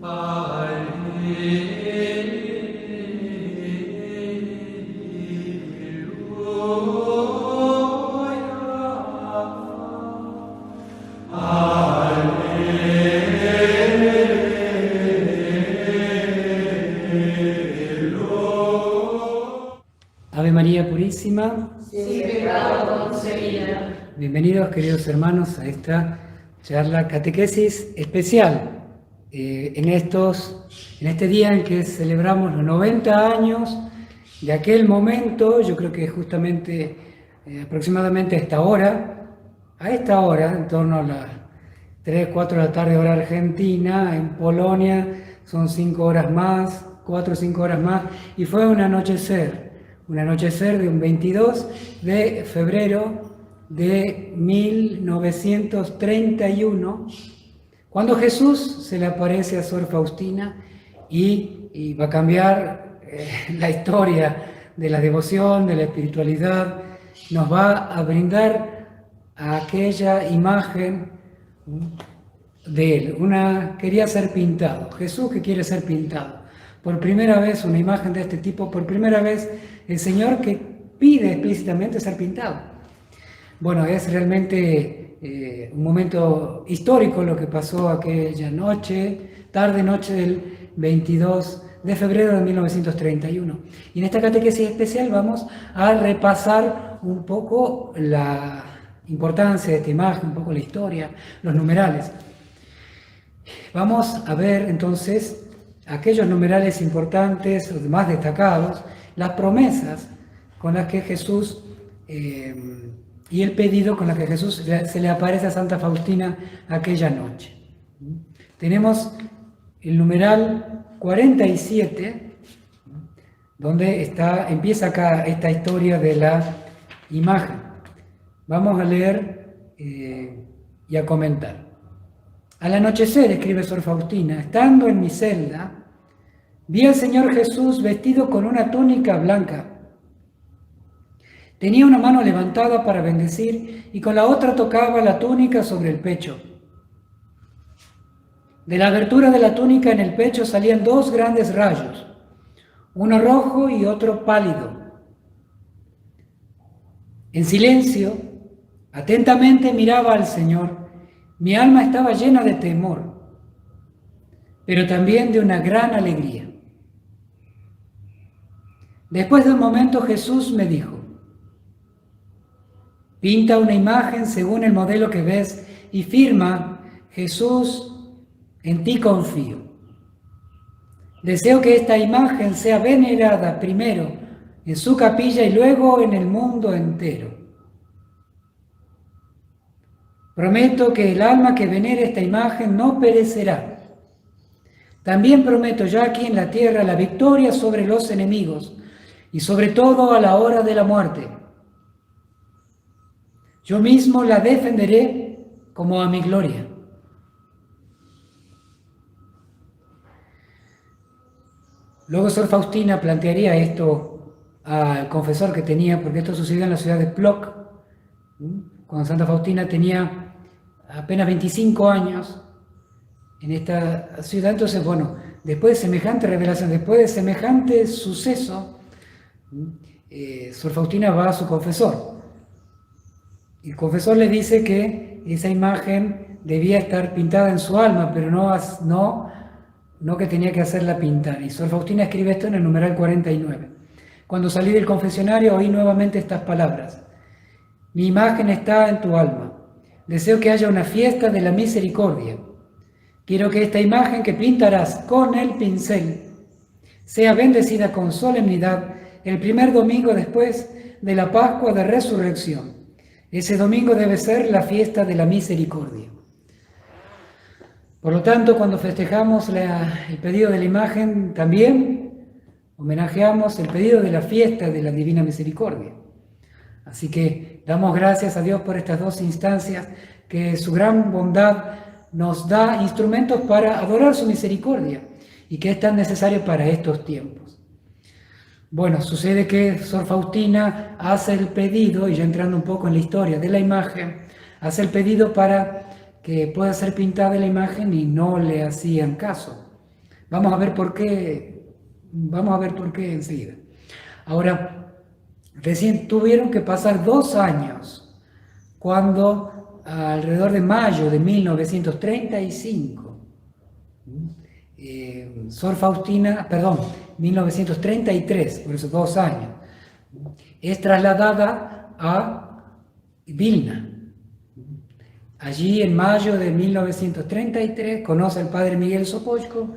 Ave María Purísima, sin pecado concebida. bienvenidos queridos hermanos a esta charla catequesis especial en este día en que celebramos los 90 años de aquel momento. Yo creo que justamente aproximadamente a esta hora, en torno a las 3, 4 de la tarde hora argentina, en Polonia son 5 horas más, 4 o 5 horas más, y fue un anochecer de un 22 de febrero de 1931, cuando Jesús se le aparece a Sor Faustina y va a cambiar la historia de la devoción, de la espiritualidad. Nos va a brindar aquella imagen de él. Quería ser pintado, Jesús que quiere ser pintado. Por primera vez una imagen de este tipo, por primera vez el Señor que pide explícitamente ser pintado. Bueno, es realmente un momento histórico lo que pasó aquella tarde-noche del 22 de febrero de 1931. Y en esta catequesis especial vamos a repasar un poco la importancia de esta imagen, un poco la historia, los numerales. Vamos a ver entonces aquellos numerales importantes, los más destacados, las promesas con las que Jesús y el pedido con la que Jesús se le aparece a Santa Faustina aquella noche. Tenemos el numeral 47, donde empieza acá esta historia de la imagen. Vamos a leer y a comentar. Al anochecer, escribe Sor Faustina, estando en mi celda, vi al Señor Jesús vestido con una túnica blanca. Tenía una mano levantada para bendecir y con la otra tocaba la túnica sobre el pecho. De la abertura de la túnica en el pecho salían 2 grandes rayos, uno rojo y otro pálido. En silencio, atentamente miraba al Señor. Mi alma estaba llena de temor, pero también de una gran alegría. Después de un momento Jesús me dijo: pinta una imagen según el modelo que ves y firma: Jesús, en ti confío. Deseo que esta imagen sea venerada primero en su capilla y luego en el mundo entero. Prometo que el alma que venere esta imagen no perecerá. También prometo ya aquí en la tierra la victoria sobre los enemigos y sobre todo a la hora de la muerte. Yo mismo la defenderé como a mi gloria. Luego Sor Faustina plantearía esto al confesor que tenía, porque esto sucedió en la ciudad de Plock, cuando Santa Faustina tenía apenas 25 años en esta ciudad. Entonces, bueno, después de semejante revelación, después de semejante suceso, Sor Faustina va a su confesor. El confesor le dice que esa imagen debía estar pintada en su alma, pero no que tenía que hacerla pintar. Y Sor Faustina escribe esto en el numeral 49. Cuando salí del confesionario oí nuevamente estas palabras: mi imagen está en tu alma. Deseo que haya una fiesta de la misericordia. Quiero que esta imagen que pintarás con el pincel sea bendecida con solemnidad el primer domingo después de la Pascua de Resurrección. Ese domingo debe ser la fiesta de la misericordia. Por lo tanto, cuando festejamos el pedido de la imagen, también homenajeamos el pedido de la fiesta de la Divina Misericordia. Así que damos gracias a Dios por estas 2 instancias, que su gran bondad nos da instrumentos para adorar su misericordia y que es tan necesario para estos tiempos. Bueno, sucede que Sor Faustina hace el pedido, y ya entrando un poco en la historia de la imagen, hace el pedido para que pueda ser pintada la imagen y no le hacían caso. Vamos a ver por qué enseguida. Ahora, recién tuvieron que pasar 2 años cuando alrededor de mayo de 1935, Sor Faustina, perdón, 1933, por esos 2 años, es trasladada a Vilna. Allí en mayo de 1933 conoce al padre Miguel Sopoćko,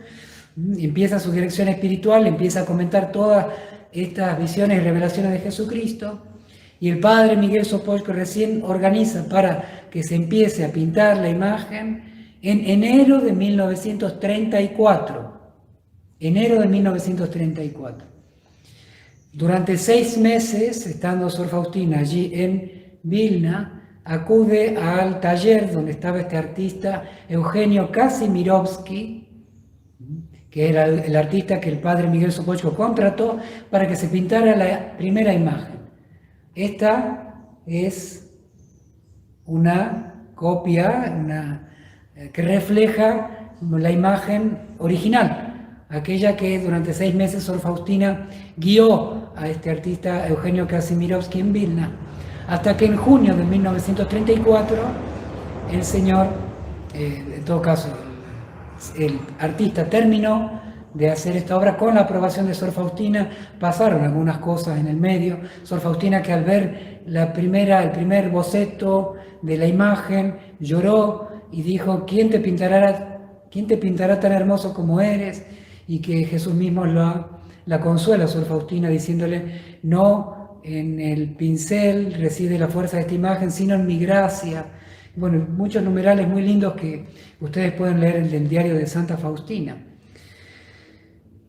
empieza su dirección espiritual, empieza a comentar todas estas visiones y revelaciones de Jesucristo, y el padre Miguel Sopoćko recién organiza para que se empiece a pintar la imagen en enero de 1934. Enero de 1934. Durante 6 meses, estando Sor Faustina allí en Vilna, acude al taller donde estaba este artista Eugenio Kazimirovsky, que era el artista que el padre Miguel Sopoćko contrató para que se pintara la primera imagen. Esta es una copia que refleja la imagen original, aquella que durante 6 meses Sor Faustina guió a este artista Eugenio Kazimirovsky en Vilna, hasta que en junio de 1934 el señor, en todo caso el artista, terminó de hacer esta obra con la aprobación de Sor Faustina. Pasaron algunas cosas en el medio. Sor Faustina, que al ver el primer boceto de la imagen lloró y dijo: ¿Quién te pintará tan hermoso como eres? Y que Jesús mismo la consuela a Sor Faustina diciéndole: no en el pincel reside la fuerza de esta imagen, sino en mi gracia. Bueno, muchos numerales muy lindos que ustedes pueden leer en el diario de Santa Faustina.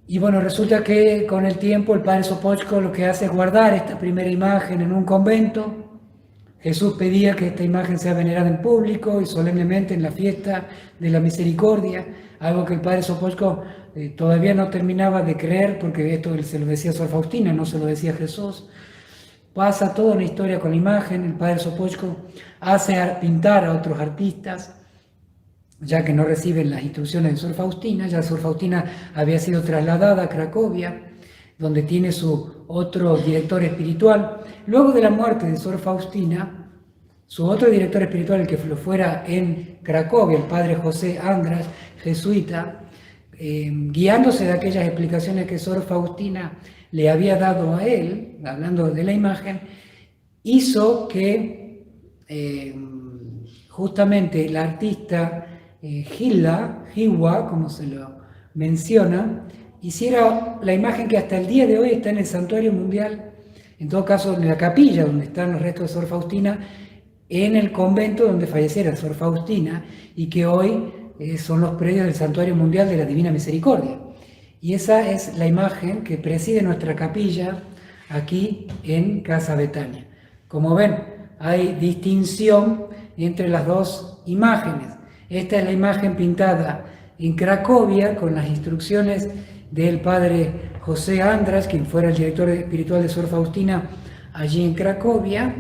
Y bueno, resulta que con el tiempo el padre Sopoćko lo que hace es guardar esta primera imagen en un convento. Jesús pedía que esta imagen sea venerada en público y solemnemente en la fiesta de la misericordia, algo que el padre Sopoćko todavía no terminaba de creer, porque esto se lo decía Sor Faustina, no se lo decía Jesús. Pasa toda una historia con la imagen. El padre Sopoćko hace pintar a otros artistas, ya que no reciben las instrucciones de Sor Faustina. Ya Sor Faustina había sido trasladada a Cracovia, donde tiene su otro director espiritual. Luego de la muerte de Sor Faustina, su otro director espiritual, el que lo fuera en Cracovia, el padre José Andras, jesuita, guiándose de aquellas explicaciones que Sor Faustina le había dado a él, hablando de la imagen, hizo que justamente el artista Hiwa, como se lo menciona, hiciera la imagen que hasta el día de hoy está en el Santuario Mundial, en todo caso en la capilla donde están los restos de Sor Faustina, en el convento donde falleciera Sor Faustina, y que hoy son los predios del Santuario Mundial de la Divina Misericordia. Y esa es la imagen que preside nuestra capilla aquí en Casa Betania. Como ven, hay distinción entre las dos imágenes. Esta es la imagen pintada en Cracovia con las instrucciones del padre José Andras, quien fuera el director espiritual de Sor Faustina allí en Cracovia.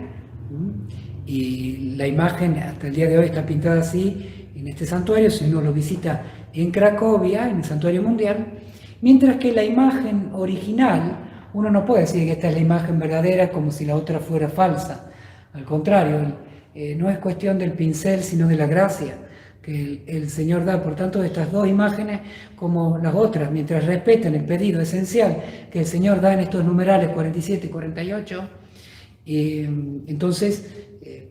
Y la imagen hasta el día de hoy está pintada así en este santuario, si uno lo visita en Cracovia, en el Santuario Mundial. Mientras que la imagen original, uno no puede decir que esta es la imagen verdadera como si la otra fuera falsa. Al contrario, no es cuestión del pincel, sino de la gracia que el Señor da. Por tanto, estas dos imágenes, como las otras, mientras respetan el pedido esencial que el Señor da en estos numerales 47 y 48, entonces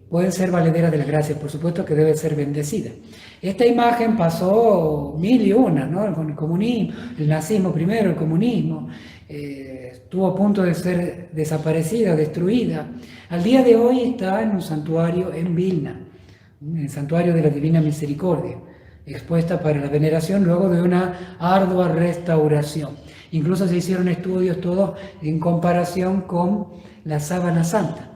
pueden ser valederas de la gracia. Por supuesto que debe ser bendecida. Esta imagen pasó 1001, ¿no? Con el comunismo, el nazismo primero, el comunismo, estuvo a punto de ser desaparecida, destruida. Al día de hoy está en un santuario en Vilna, en el Santuario de la Divina Misericordia, expuesta para la veneración luego de una ardua restauración. Incluso se hicieron estudios todos en comparación con la sábana santa.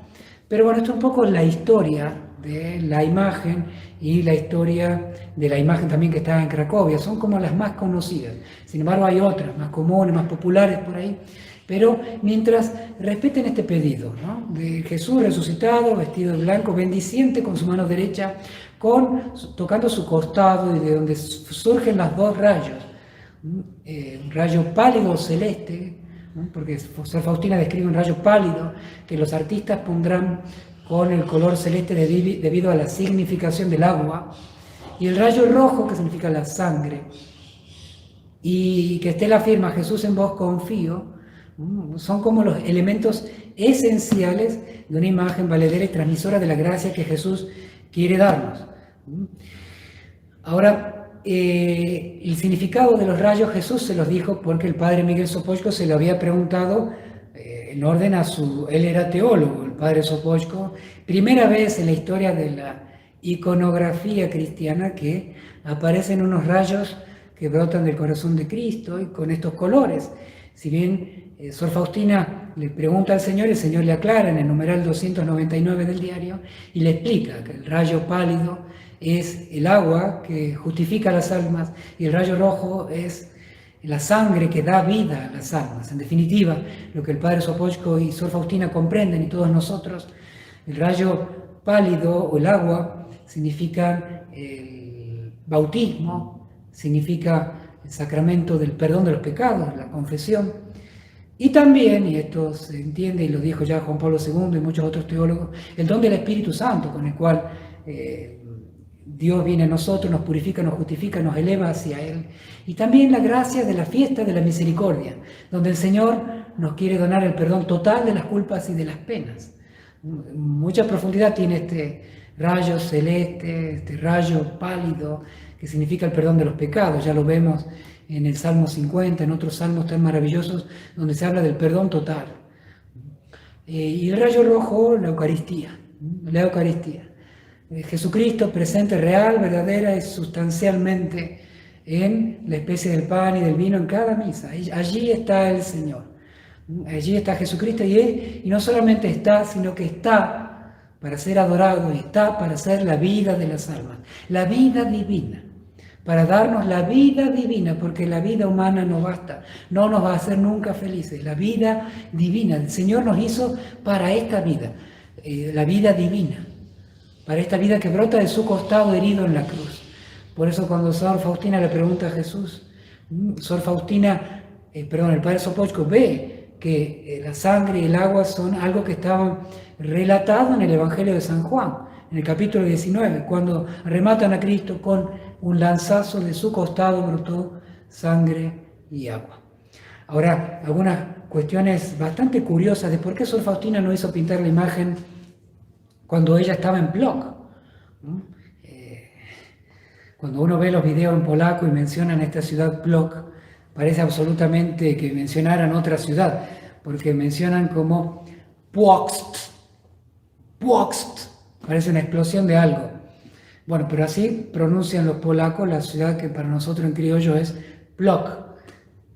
Pero bueno, esto es un poco la historia de la imagen y la historia de la imagen también que está en Cracovia. Son como las más conocidas. Sin embargo, hay otras más comunes, más populares por ahí. Pero mientras respeten este pedido, ¿no?, de Jesús resucitado, vestido de blanco, bendiciente con su mano derecha, tocando su costado y de donde surgen los dos rayos un rayo pálido celeste, porque Sor Faustina describe un rayo pálido que los artistas pondrán con el color celeste debido a la significación del agua, y el rayo rojo que significa la sangre, y que Estela afirma Jesús en vos confío, son como los elementos esenciales de una imagen valedera y transmisora de la gracia que Jesús quiere darnos. Ahora, el significado de los rayos Jesús se los dijo porque el padre Miguel Sopoćko se lo había preguntado en orden a él era teólogo, el padre Sopoćko, primera vez en la historia de la iconografía cristiana que aparecen unos rayos que brotan del corazón de Cristo y con estos colores. Si bien Sor Faustina le pregunta al Señor, el Señor le aclara en el numeral 299 del diario y le explica que el rayo pálido es el agua que justifica las almas y el rayo rojo es la sangre que da vida a las almas. En definitiva, lo que el padre Sopoćko y Sor Faustina comprenden y todos nosotros, el rayo pálido o el agua significa el bautismo, significa el sacramento del perdón de los pecados, la confesión, y también, y esto se entiende y lo dijo ya Juan Pablo II y muchos otros teólogos, el don del Espíritu Santo con el cual Dios viene a nosotros, nos purifica, nos justifica, nos eleva hacia Él. Y también la gracia de la fiesta de la misericordia, donde el Señor nos quiere donar el perdón total de las culpas y de las penas. Mucha profundidad tiene este rayo celeste, este rayo pálido, que significa el perdón de los pecados. Ya lo vemos en el Salmo 50, en otros salmos tan maravillosos, donde se habla del perdón total. Y el rayo rojo, la Eucaristía. La Eucaristía. Jesucristo presente real, verdadera y sustancialmente en la especie del pan y del vino en cada misa. Allí está el Señor. Allí está Jesucristo y no solamente está, sino que está para ser adorado y está para ser la vida de las almas. La vida divina. Para darnos la vida divina, porque la vida humana no basta, no nos va a hacer nunca felices. La vida divina, el Señor nos hizo para esta vida, la vida divina. Para esta vida que brota de su costado herido en la cruz. Por eso cuando Sor Faustina le pregunta a Jesús, Sor Faustina, el padre Sopoćko ve que la sangre y el agua son algo que estaban relatado en el Evangelio de San Juan, en el capítulo 19, cuando rematan a Cristo con un lanzazo de su costado brotó sangre y agua. Ahora, algunas cuestiones bastante curiosas de por qué Sor Faustina no hizo pintar la imagen cuando ella estaba en Plock. Cuando uno ve los videos en polaco y mencionan esta ciudad Plock, parece absolutamente que mencionaran otra ciudad, porque mencionan como Płock, parece una explosión de algo. Bueno, pero así pronuncian los polacos la ciudad que para nosotros en criollo es Plock.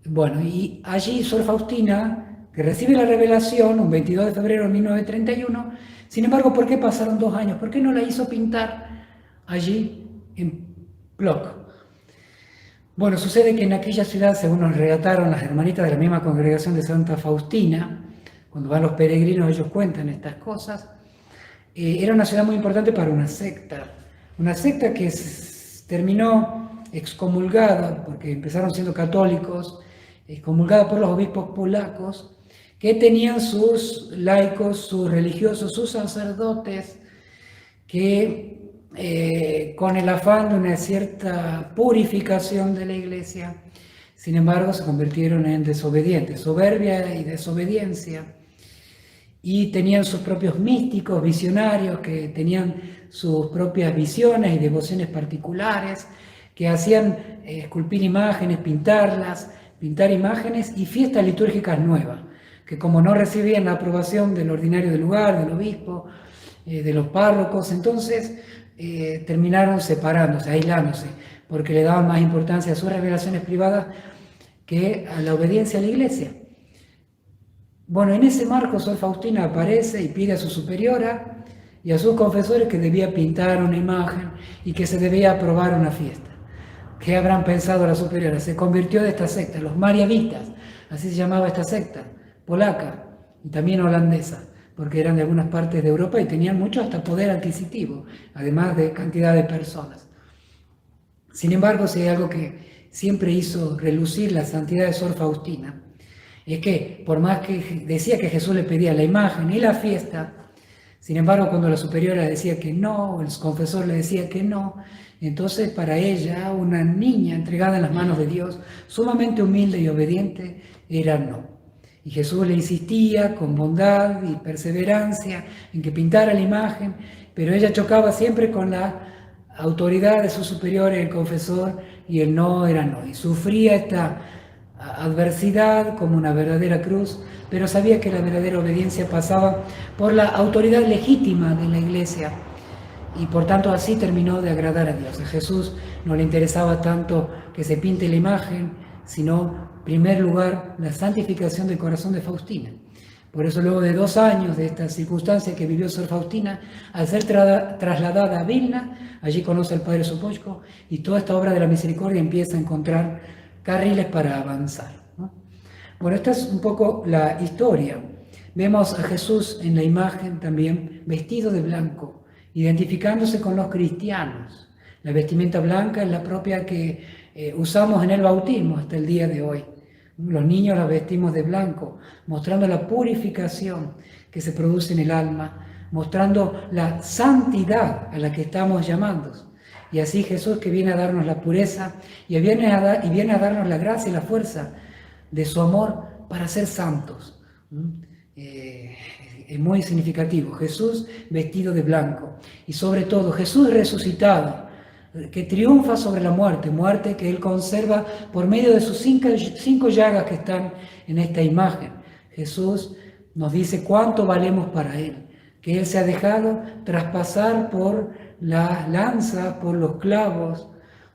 Bueno, y allí Sor Faustina, que recibe la revelación un 22 de febrero de 1931, sin embargo, ¿por qué pasaron 2 años? ¿Por qué no la hizo pintar allí en Plock? Bueno, sucede que en aquella ciudad, según nos relataron las hermanitas de la misma congregación de Santa Faustina, cuando van los peregrinos ellos cuentan estas cosas, era una ciudad muy importante para una secta que terminó excomulgada, porque empezaron siendo católicos, excomulgada por los obispos polacos, que tenían sus laicos, sus religiosos, sus sacerdotes, que con el afán de una cierta purificación de la iglesia, sin embargo se convirtieron en desobedientes, soberbia y desobediencia, y tenían sus propios místicos, visionarios, que tenían sus propias visiones y devociones particulares, que hacían esculpir imágenes, pintar imágenes y fiestas litúrgicas nuevas, que como no recibían la aprobación del ordinario del lugar, del obispo, de los párrocos, entonces terminaron separándose, aislándose, porque le daban más importancia a sus revelaciones privadas que a la obediencia a la iglesia. Bueno, en ese marco Sor Faustina aparece y pide a su superiora y a sus confesores que debía pintar una imagen y que se debía aprobar una fiesta. ¿Qué habrán pensado la superiora? Se convirtió de esta secta, los mariavitas, así se llamaba esta secta, polaca y también holandesa, porque eran de algunas partes de Europa y tenían mucho hasta poder adquisitivo, además de cantidad de personas. Sin embargo, si hay algo que siempre hizo relucir la santidad de Sor Faustina es que, por más que decía que Jesús le pedía la imagen y la fiesta, sin embargo, cuando la superiora decía que no, el confesor le decía que no, entonces para ella, una niña entregada en las manos de Dios, sumamente humilde y obediente, era no. Y Jesús le insistía con bondad y perseverancia en que pintara la imagen, pero ella chocaba siempre con la autoridad de sus superiores, el confesor, y el no era no. Y sufría esta adversidad como una verdadera cruz, pero sabía que la verdadera obediencia pasaba por la autoridad legítima de la Iglesia, y por tanto así terminó de agradar a Dios. A Jesús no le interesaba tanto que se pinte la imagen, sino, en primer lugar, la santificación del corazón de Faustina. Por eso, luego de 2 años de esta circunstancia que vivió Sor Faustina, al ser trasladada a Vilna, allí conoce al Padre Sopocko, y toda esta obra de la misericordia empieza a encontrar carriles para avanzar, ¿no? Bueno, esta es un poco la historia. Vemos a Jesús en la imagen también vestido de blanco, identificándose con los cristianos. La vestimenta blanca es la propia que usamos en el bautismo hasta el día de hoy. Los niños la vestimos de blanco, mostrando la purificación que se produce en el alma, mostrando la santidad a la que estamos llamados. Y así Jesús, que viene a darnos la pureza y viene a darnos la gracia y la fuerza de su amor para ser santos. Es muy significativo. Jesús vestido de blanco, y sobre todo Jesús resucitado, que triunfa sobre la muerte que Él conserva por medio de sus 5 llagas que están en esta imagen. Jesús nos dice cuánto valemos para Él, que Él se ha dejado traspasar por la lanza, por los clavos,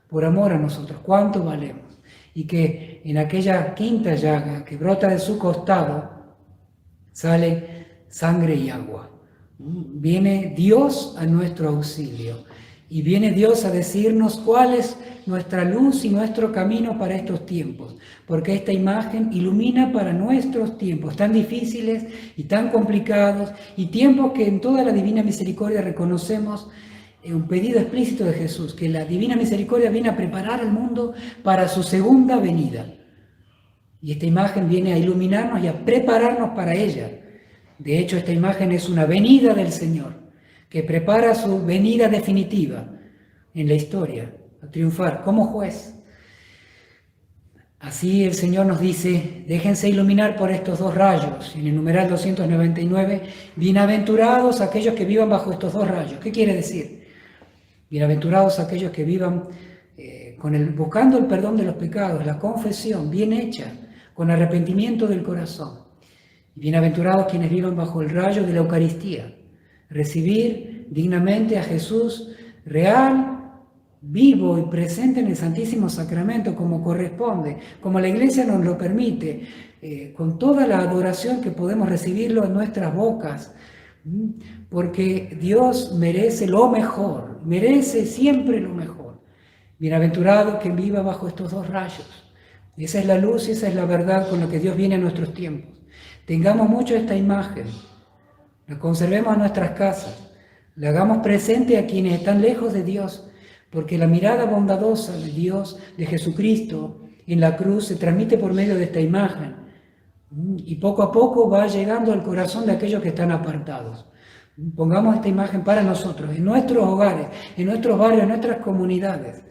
por amor a nosotros, cuánto valemos. Y que en aquella 5ª llaga que brota de su costado, sale sangre y agua. Viene Dios a nuestro auxilio, y viene Dios a decirnos cuál es nuestra luz y nuestro camino para estos tiempos, porque esta imagen ilumina para nuestros tiempos tan difíciles y tan complicados, y tiempos que en toda la Divina Misericordia reconocemos un pedido explícito de Jesús, que la Divina Misericordia viene a preparar al mundo para su segunda venida. Y esta imagen viene a iluminarnos y a prepararnos para ella. De hecho, esta imagen es una venida del Señor, que prepara su venida definitiva en la historia, a triunfar como juez. Así el Señor nos dice, déjense iluminar por estos 2 rayos. En el numeral 299, bienaventurados aquellos que vivan bajo estos 2 rayos. ¿Qué quiere decir? Bienaventurados aquellos que vivan buscando el perdón de los pecados, la confesión bien hecha, con arrepentimiento del corazón. Y bienaventurados quienes vivan bajo el rayo de la Eucaristía, recibir dignamente a Jesús real, vivo y presente en el Santísimo Sacramento como corresponde, como la Iglesia nos lo permite, con toda la adoración que podemos recibirlo en nuestras bocas, porque Dios merece lo mejor, merece siempre lo mejor. Bienaventurado quien viva bajo estos 2 rayos. Esa es la luz y esa es la verdad con la que Dios viene a nuestros tiempos. Tengamos mucho esta imagen, la conservemos en nuestras casas, la hagamos presente a quienes están lejos de Dios, porque la mirada bondadosa de Dios, de Jesucristo, en la cruz se transmite por medio de esta imagen, y poco a poco va llegando al corazón de aquellos que están apartados. Pongamos esta imagen para nosotros, en nuestros hogares, en nuestros barrios, en nuestras comunidades,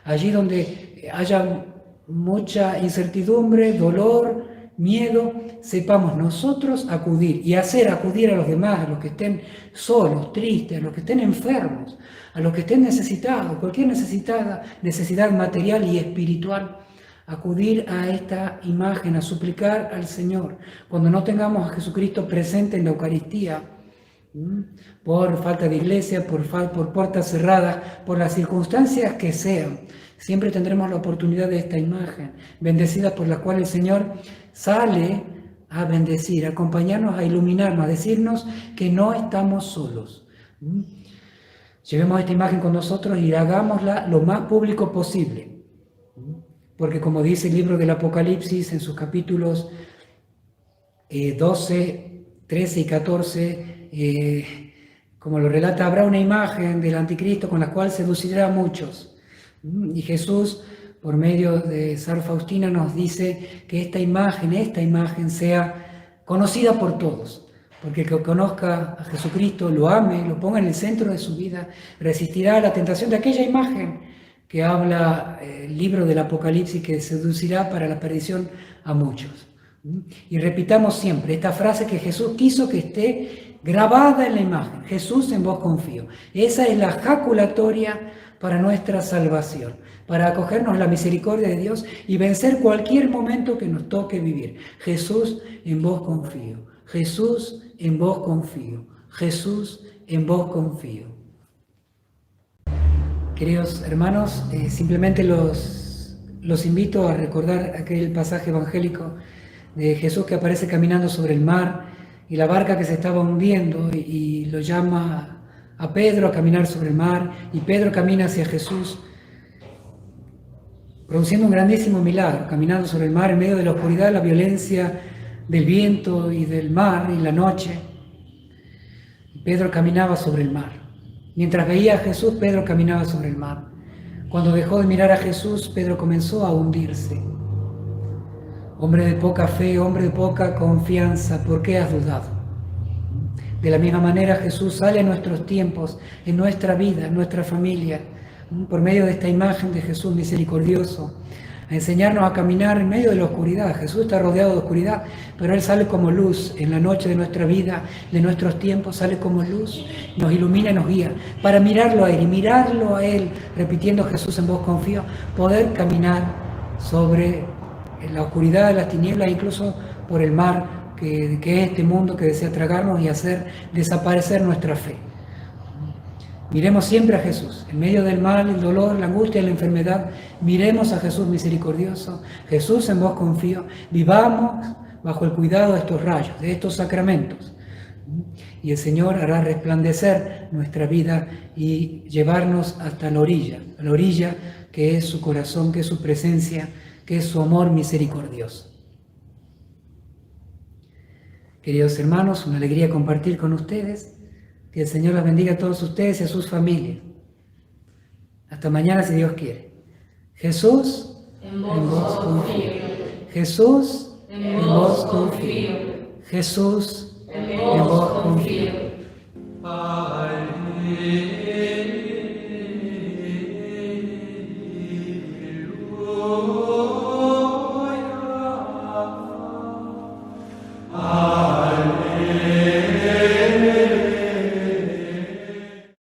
allí donde haya mucha incertidumbre, dolor, miedo, sepamos nosotros acudir y hacer acudir a los demás, a los que estén solos, tristes, a los que estén enfermos, a los que estén necesitados, cualquier necesidad material y espiritual, acudir a esta imagen, a suplicar al Señor. Cuando no tengamos a Jesucristo presente en la Eucaristía, por falta de iglesia, por puertas cerradas, por las circunstancias que sean, siempre tendremos la oportunidad de esta imagen, bendecida por la cual el Señor sale a bendecir, a acompañarnos, a iluminarnos, a decirnos que no estamos solos. Llevemos esta imagen con nosotros y hagámosla lo más público posible. Porque como dice el libro del Apocalipsis en sus capítulos 12, 13 y 14, como lo relata, habrá una imagen del anticristo con la cual seducirá a muchos. Y Jesús por medio de Sor Faustina nos dice que esta imagen sea conocida por todos, porque el que conozca a Jesucristo, lo ame, lo ponga en el centro de su vida, resistirá a la tentación de aquella imagen que habla el libro del Apocalipsis, que seducirá para la perdición a muchos. Y repitamos siempre esta frase que Jesús quiso que esté grabada en la imagen: Jesús, en vos confío. Esa es la jaculatoria para nuestra salvación, para acogernos a la misericordia de Dios y vencer cualquier momento que nos toque vivir. Jesús, en vos confío. Jesús, en vos confío. Jesús, en vos confío. Queridos hermanos, simplemente los invito a recordar aquel pasaje evangélico de Jesús que aparece caminando sobre el mar y la barca que se estaba hundiendo, y lo llama a Pedro a caminar sobre el mar, y Pedro camina hacia Jesús, produciendo un grandísimo milagro, caminando sobre el mar en medio de la oscuridad, la violencia del viento y del mar y la noche. Pedro caminaba sobre el mar. Mientras veía a Jesús, Pedro caminaba sobre el mar. Cuando dejó de mirar a Jesús, Pedro comenzó a hundirse. Hombre de poca fe, hombre de poca confianza, ¿por qué has dudado? De la misma manera, Jesús sale en nuestros tiempos, en nuestra vida, en nuestra familia, por medio de esta imagen de Jesús misericordioso, a enseñarnos a caminar en medio de la oscuridad. Jesús está rodeado de oscuridad, pero Él sale como luz en la noche de nuestra vida, de nuestros tiempos, sale como luz, nos ilumina y nos guía, para mirarlo a Él, y mirarlo a Él, repitiendo Jesús, en vos confío, poder caminar sobre la oscuridad de las tinieblas, incluso por el mar que es este mundo que desea tragarnos y hacer desaparecer nuestra fe. Miremos siempre a Jesús, en medio del mal, el dolor, la angustia, la enfermedad. Miremos a Jesús misericordioso. Jesús, en vos confío. Vivamos bajo el cuidado de estos rayos, de estos sacramentos. Y el Señor hará resplandecer nuestra vida y llevarnos hasta la orilla que es su corazón, que es su presencia, que es su amor misericordioso. Queridos hermanos, una alegría compartir con ustedes. Que el Señor los bendiga a todos ustedes y a sus familias. Hasta mañana, si Dios quiere. Jesús, en vos confío. Jesús, en vos confío. Jesús, en vos confío.